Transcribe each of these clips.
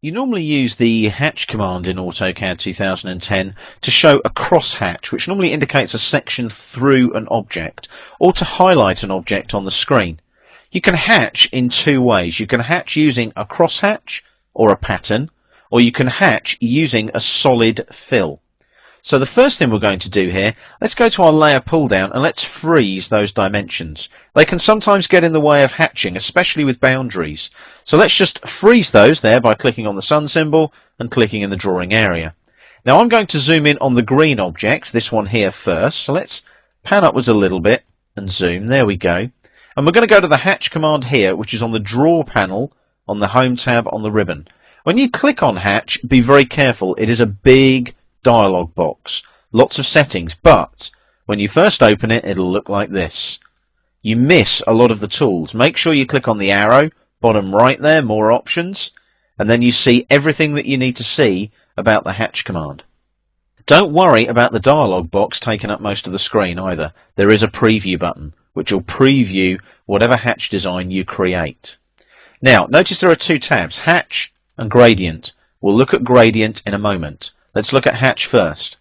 You normally use the hatch command in AutoCAD 2010 to show a crosshatch, which normally indicates a section through an object, or to highlight an object on the screen. You can hatch in two ways. You can hatch using a crosshatch or a pattern, or you can hatch using a solid fill. So the first thing we're going to do here, let's go to our layer pull down and let's freeze those dimensions. They can sometimes get in the way of hatching, especially with boundaries. So let's just freeze those there by clicking on the sun symbol and clicking in the drawing area. Now I'm going to zoom in on the green object, this one here first. So let's pan upwards a little bit and zoom. There we go. And we're going to go to the hatch command here, which is on the draw panel on the home tab on the ribbon. When you click on hatch, be very careful. It is a big dialog box, lots of settings, but when you first open it, it'll look like this. You miss a lot of the tools. Make sure you click on the arrow, bottom right there, more options, and then you see everything that you need to see about the hatch command. Don't worry about the dialog box taking up most of the screen either. There is a preview button, which will preview whatever hatch design you create. Now, notice there are two tabs, hatch and gradient. We'll look at gradient in a moment. Let's look at hatch first.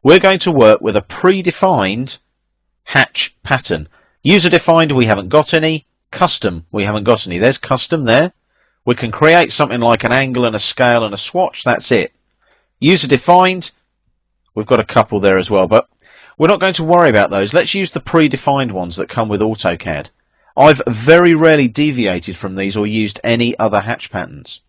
We're going to work with a predefined hatch pattern. User-defined, we haven't got any. Custom, we haven't got any. There's custom there. We can create something like an angle and a scale and a swatch. That's it. User-defined, we've got a couple there as well, but we're not going to worry about those. Let's use the predefined ones that come with AutoCAD. I've very rarely deviated from these or used any other hatch patterns.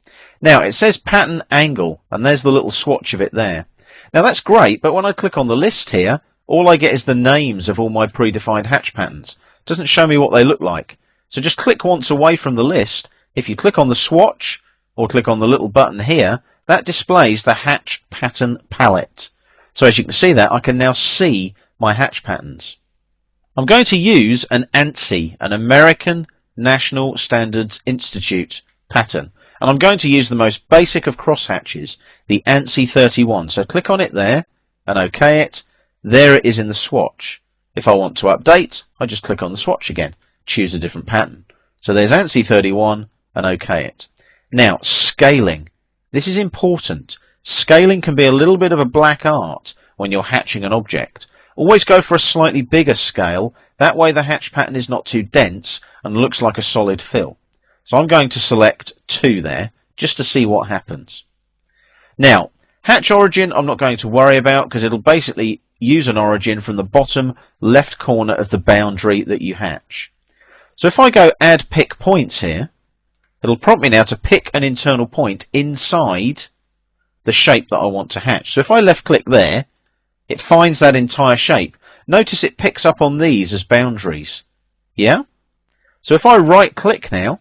Now, it says pattern angle, and there's the little swatch of it there. Now, that's great, but when I click on the list here, all I get is the names of all my predefined hatch patterns. It doesn't show me what they look like. So just click once away from the list. If you click on the swatch, or click on the little button here, that displays the hatch pattern palette. So as you can see that, I can now see my hatch patterns. I'm going to use an ANSI, an American National Standards Institute pattern. And I'm going to use the most basic of crosshatches, the ANSI 31. So click on it there and OK it. There it is in the swatch. If I want to update, I just click on the swatch again, choose a different pattern. So there's ANSI 31 and OK it. Now, scaling. This is important. Scaling can be a little bit of a black art when you're hatching an object. Always go for a slightly bigger scale. That way the hatch pattern is not too dense and looks like a solid fill. So I'm going to select 2 there, just to see what happens. Now, hatch origin I'm not going to worry about, because it'll basically use an origin from the bottom left corner of the boundary that you hatch. So if I go add pick points here, it'll prompt me now to pick an internal point inside the shape that I want to hatch. So if I left click there, it finds that entire shape. Notice it picks up on these as boundaries. Yeah? So if I right click now,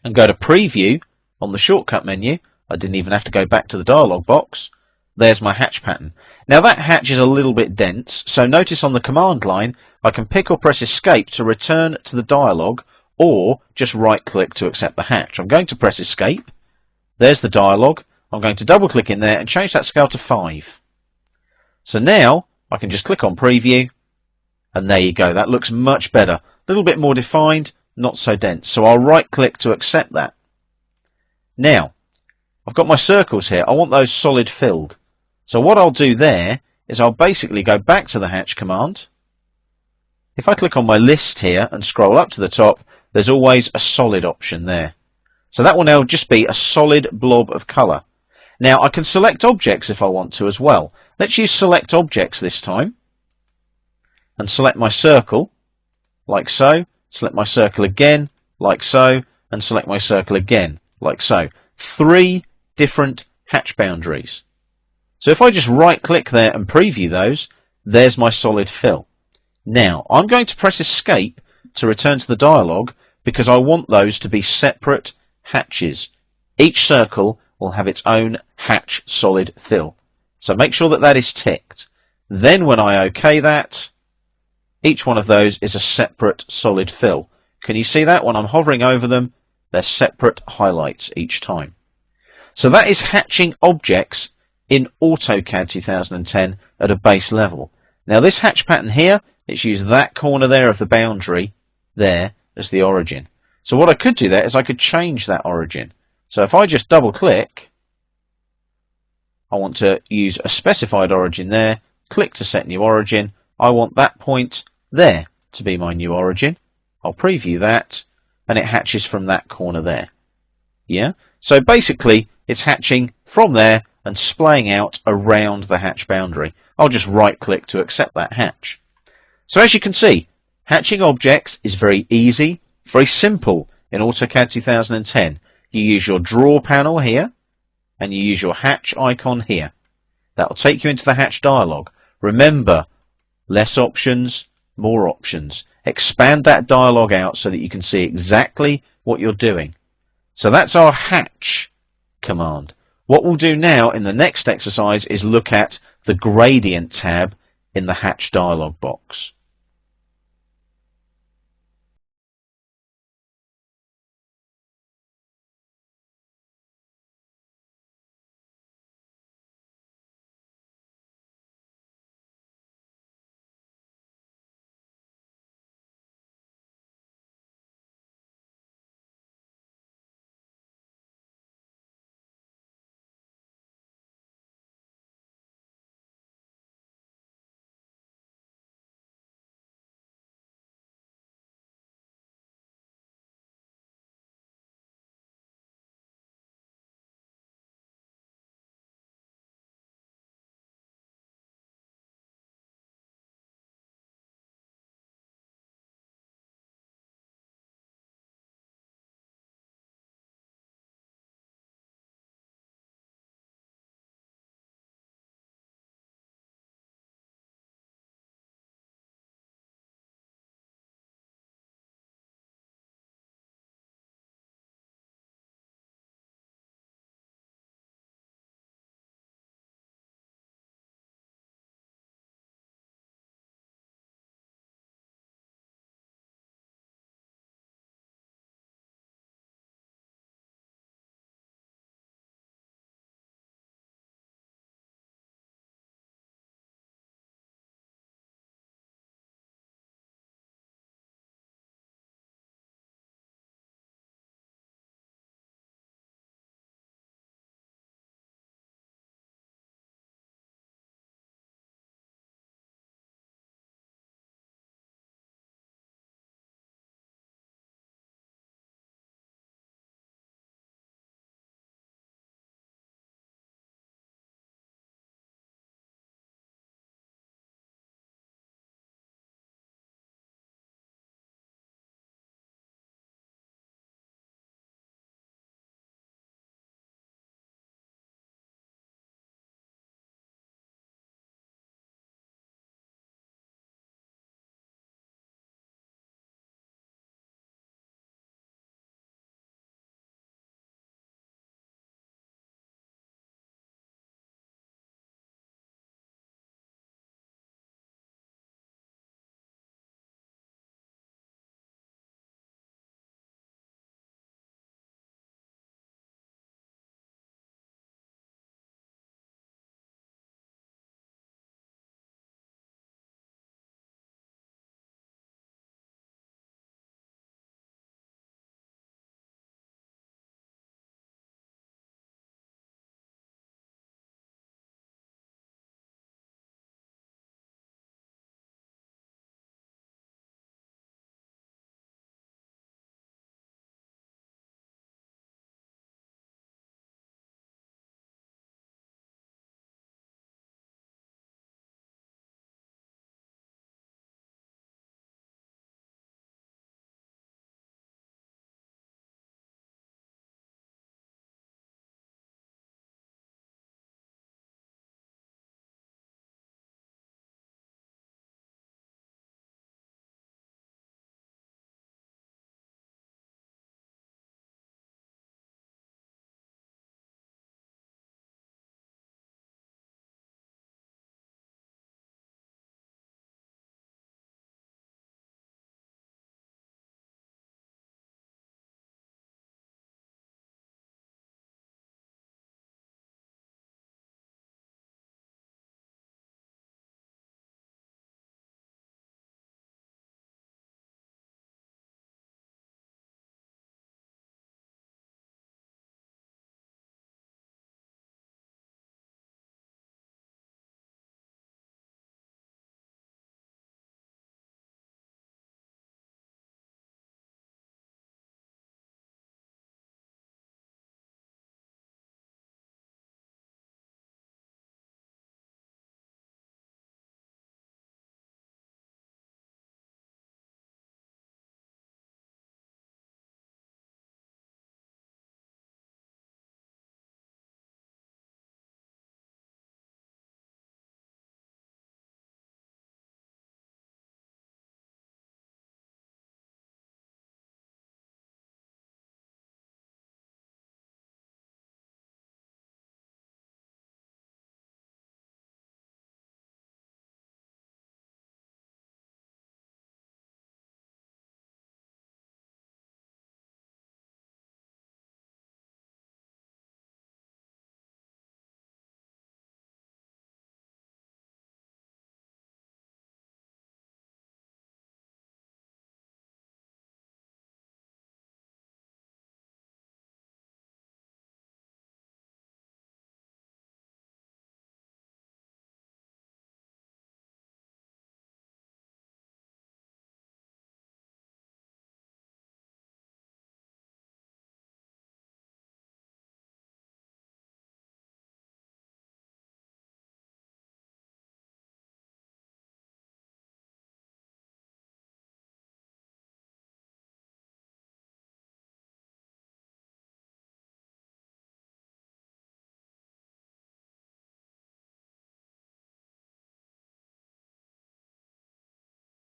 and go to Preview on the shortcut menu, I didn't even have to go back to the dialog box, there's my hatch pattern. Now that hatch is a little bit dense, so notice on the command line, I can pick or press Escape to return to the dialog, or just right click to accept the hatch. I'm going to press Escape, there's the dialog, I'm going to double click in there and change that scale to 5. So now, I can just click on Preview, and there you go, that looks much better. A little bit more defined, not so dense. So I'll right click to accept that. Now, I've got my circles here. I want those solid filled. So what I'll do there is I'll basically go back to the hatch command. If I click on my list here and scroll up to the top, there's always a solid option there. So that will now just be a solid blob of colour. Now I can select objects if I want to as well. Let's use select objects this time. And select my circle, like so. Select my circle again, like so, and select my circle again, like so. 3 different hatch boundaries. So if I just right click there and preview those, there's my solid fill. Now, I'm going to press Escape to return to the dialog because I want those to be separate hatches. Each circle will have its own hatch solid fill. So make sure that that is ticked. Then when I OK that, each one of those is a separate solid fill. Can you see that? When I'm hovering over them, they're separate highlights each time. So that is hatching objects in AutoCAD 2010 at a base level. Now this hatch pattern here, it's used that corner there of the boundary there as the origin. So what I could do there is I could change that origin. So if I just double click, I want to use a specified origin there, click to set new origin. I want that point there to be my new origin. I'll preview that, and it hatches from that corner there. Yeah? So basically, it's hatching from there and splaying out around the hatch boundary. I'll just right-click to accept that hatch. So as you can see, hatching objects is very easy, very simple in AutoCAD 2010. You use your draw panel here, and you use your hatch icon here. That will take you into the hatch dialog. Remember, less options, more options. Expand that dialog out so that you can see exactly what you're doing. So that's our hatch command. What we'll do now in the next exercise is look at the gradient tab in the hatch dialog box.